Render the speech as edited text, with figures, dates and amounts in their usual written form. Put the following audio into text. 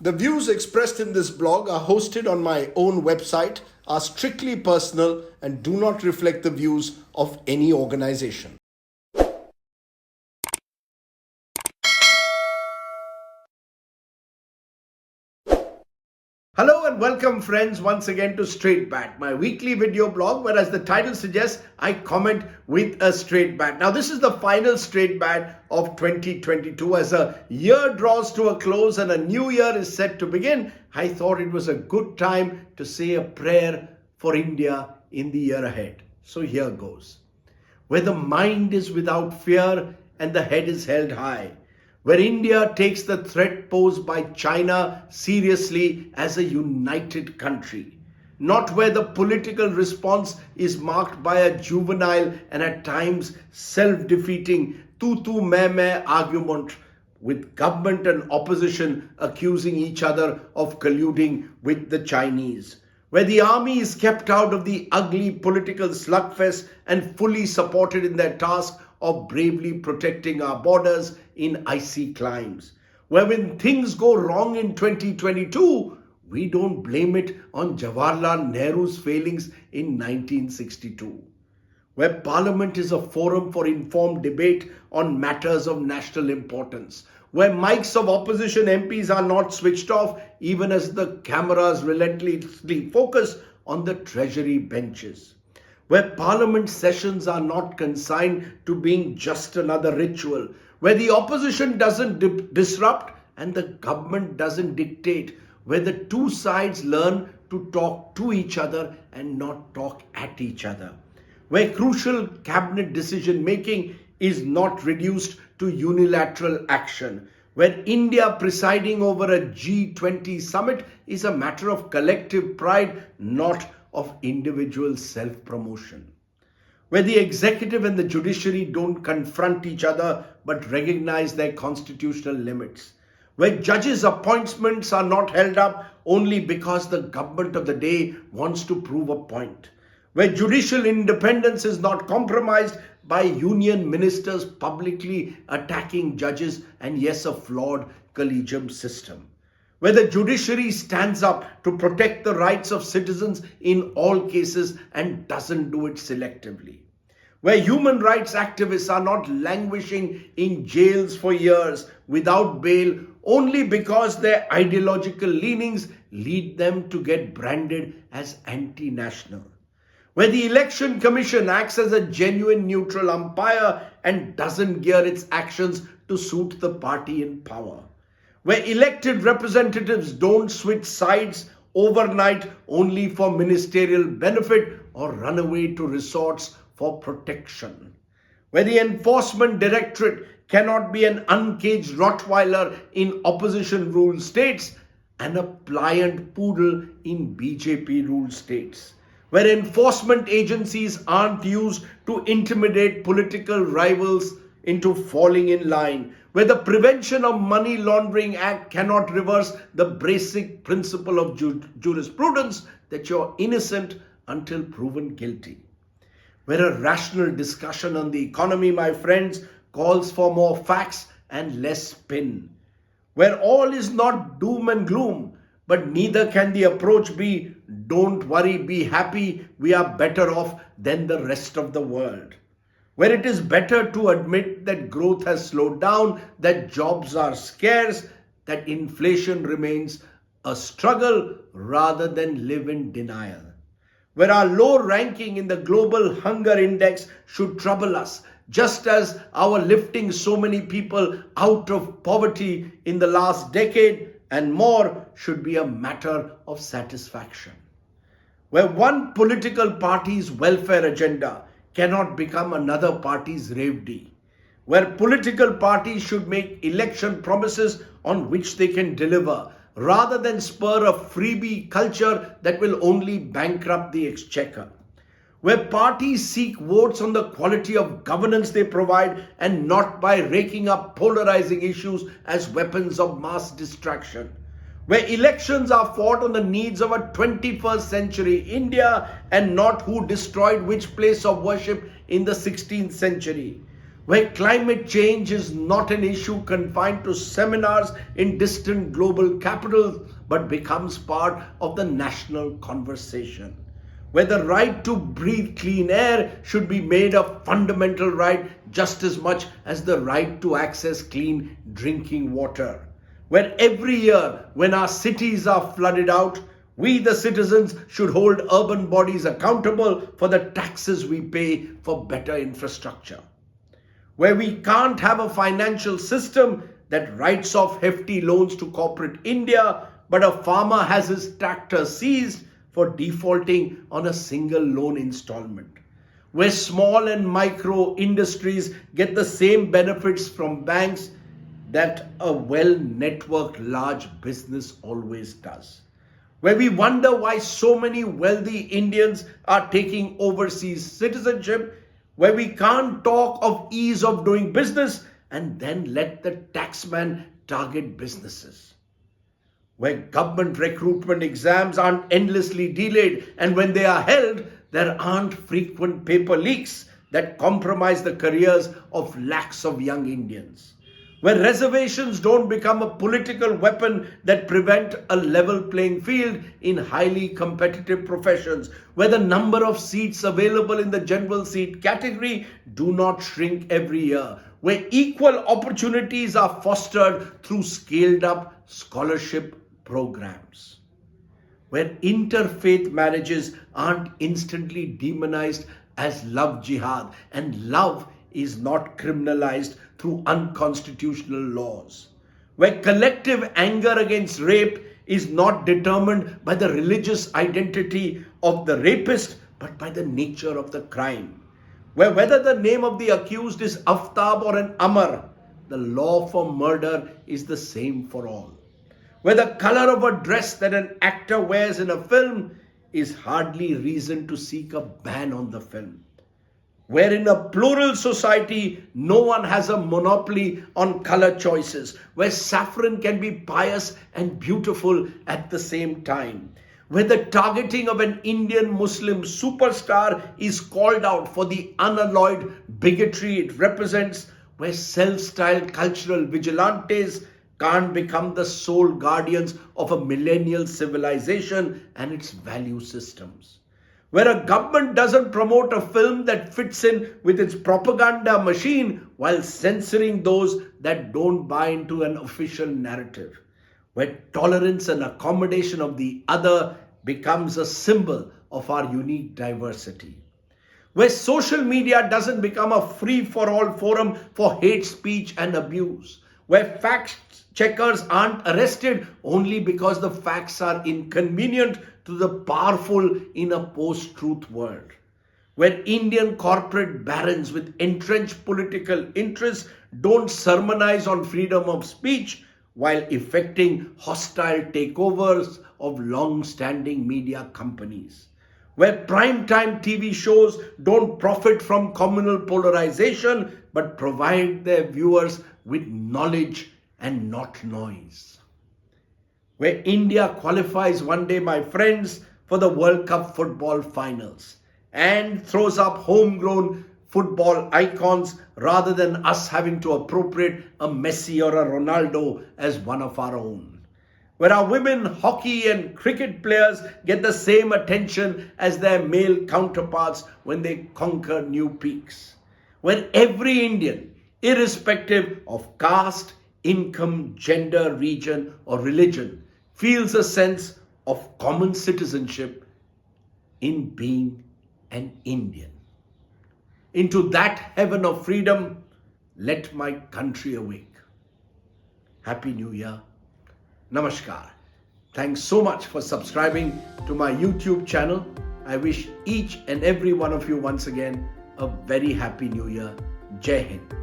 The views expressed in this blog are hosted on my own website, are strictly personal, and do not reflect the views of any organization. Hello and welcome friends once again to Straight Bat, my weekly video blog where, as the title suggests, I comment with a straight bat. Now this is the final straight bat of 2022. As a year draws to a close and a new year is set to begin, I thought it was a good time to say a prayer for India in the year ahead. So here goes. Where the mind is without fear and the head is held high, where India takes the threat posed by China seriously as a united country, not where the political response is marked by a juvenile and at times self-defeating tu main argument, with government and opposition accusing each other of colluding with the Chinese, where the army is kept out of the ugly political slugfest and fully supported in their task of bravely protecting our borders in icy climes, where when things go wrong in 2022, we don't blame it on Jawaharlal Nehru's failings in 1962, where Parliament is a forum for informed debate on matters of national importance, where mics of opposition MPs are not switched off even as the cameras relentlessly focus on the Treasury benches, where Parliament sessions are not consigned to being just another ritual, where the opposition doesn't disrupt and the government doesn't dictate, where the two sides learn to talk to each other and not talk at each other, where crucial cabinet decision making is not reduced to unilateral action, where India presiding over a G20 summit is a matter of collective pride, not of individual self-promotion, where the executive and the judiciary don't confront each other but recognize their constitutional limits, where judges' appointments are not held up only because the government of the day wants to prove a point, where judicial independence is not compromised by union ministers publicly attacking judges and, yes, a flawed collegium system, where the judiciary stands up to protect the rights of citizens in all cases and doesn't do it selectively, where human rights activists are not languishing in jails for years without bail only because their ideological leanings lead them to get branded as anti-national, where the Election Commission acts as a genuine neutral umpire and doesn't gear its actions to suit the party in power, where elected representatives don't switch sides overnight only for ministerial benefit or run away to resorts for protection, where the enforcement directorate cannot be an uncaged Rottweiler in opposition-ruled states and a pliant poodle in BJP-ruled states, where enforcement agencies aren't used to intimidate political rivals into falling in line, where the Prevention of Money Laundering Act cannot reverse the basic principle of jurisprudence that you're innocent until proven guilty, where a rational discussion on the economy, my friends, calls for more facts and less spin, where all is not doom and gloom, but neither can the approach be don't worry, be happy, we are better off than the rest of the world, where it is better to admit that growth has slowed down, that jobs are scarce, that inflation remains a struggle rather than live in denial, where our low ranking in the global hunger index should trouble us, just as our lifting so many people out of poverty in the last decade and more should be a matter of satisfaction, where one political party's welfare agenda cannot become another party's rave-d, where political parties should make election promises on which they can deliver rather than spur a freebie culture that will only bankrupt the exchequer, where parties seek votes on the quality of governance they provide and not by raking up polarizing issues as weapons of mass distraction, where elections are fought on the needs of a 21st century India and not who destroyed which place of worship in the 16th century, where climate change is not an issue confined to seminars in distant global capitals, but becomes part of the national conversation, where the right to breathe clean air should be made a fundamental right just as much as the right to access clean drinking water, where every year when our cities are flooded out, we the citizens should hold urban bodies accountable for the taxes we pay for better infrastructure, where we can't have a financial system that writes off hefty loans to corporate India, but a farmer has his tractor seized for defaulting on a single loan installment, where small and micro industries get the same benefits from banks that a well-networked large business always does, where we wonder why so many wealthy Indians are taking overseas citizenship, where we can't talk of ease of doing business and then let the taxman target businesses, where government recruitment exams aren't endlessly delayed, and when they are held, there aren't frequent paper leaks that compromise the careers of lakhs of young Indians, where reservations don't become a political weapon that prevent a level playing field in highly competitive professions, where the number of seats available in the general seat category do not shrink every year, where equal opportunities are fostered through scaled up scholarship programs, where interfaith marriages aren't instantly demonized as love jihad and love is not criminalized through unconstitutional laws, where collective anger against rape is not determined by the religious identity of the rapist but by the nature of the crime, where whether the name of the accused is Aftab or an Amar, the law for murder is the same for all, where the color of a dress that an actor wears in a film is hardly reason to seek a ban on the film, where in a plural society, no one has a monopoly on color choices, where saffron can be pious and beautiful at the same time, where the targeting of an Indian Muslim superstar is called out for the unalloyed bigotry it represents, where self-styled cultural vigilantes can't become the sole guardians of a millennial civilization and its value systems, where a government doesn't promote a film that fits in with its propaganda machine while censoring those that don't buy into an official narrative, where tolerance and accommodation of the other becomes a symbol of our unique diversity, where social media doesn't become a free-for-all forum for hate speech and abuse, where fact checkers aren't arrested only because the facts are inconvenient to the powerful in a post-truth world, where Indian corporate barons with entrenched political interests don't sermonize on freedom of speech while effecting hostile takeovers of long-standing media companies, where primetime TV shows don't profit from communal polarization but provide their viewers with knowledge and not noise, where India qualifies one day, my friends, for the World Cup football finals and throws up homegrown football icons rather than us having to appropriate a Messi or a Ronaldo as one of our own, where our women hockey and cricket players get the same attention as their male counterparts when they conquer new peaks, where every Indian, irrespective of caste, income, gender, region, or religion, feels a sense of common citizenship in being an Indian. Into that heaven of freedom, let my country awake. Happy New Year. Namaskar. Thanks so much for subscribing to my YouTube channel. I wish each and every one of you once again a very happy New Year. Jai Hind.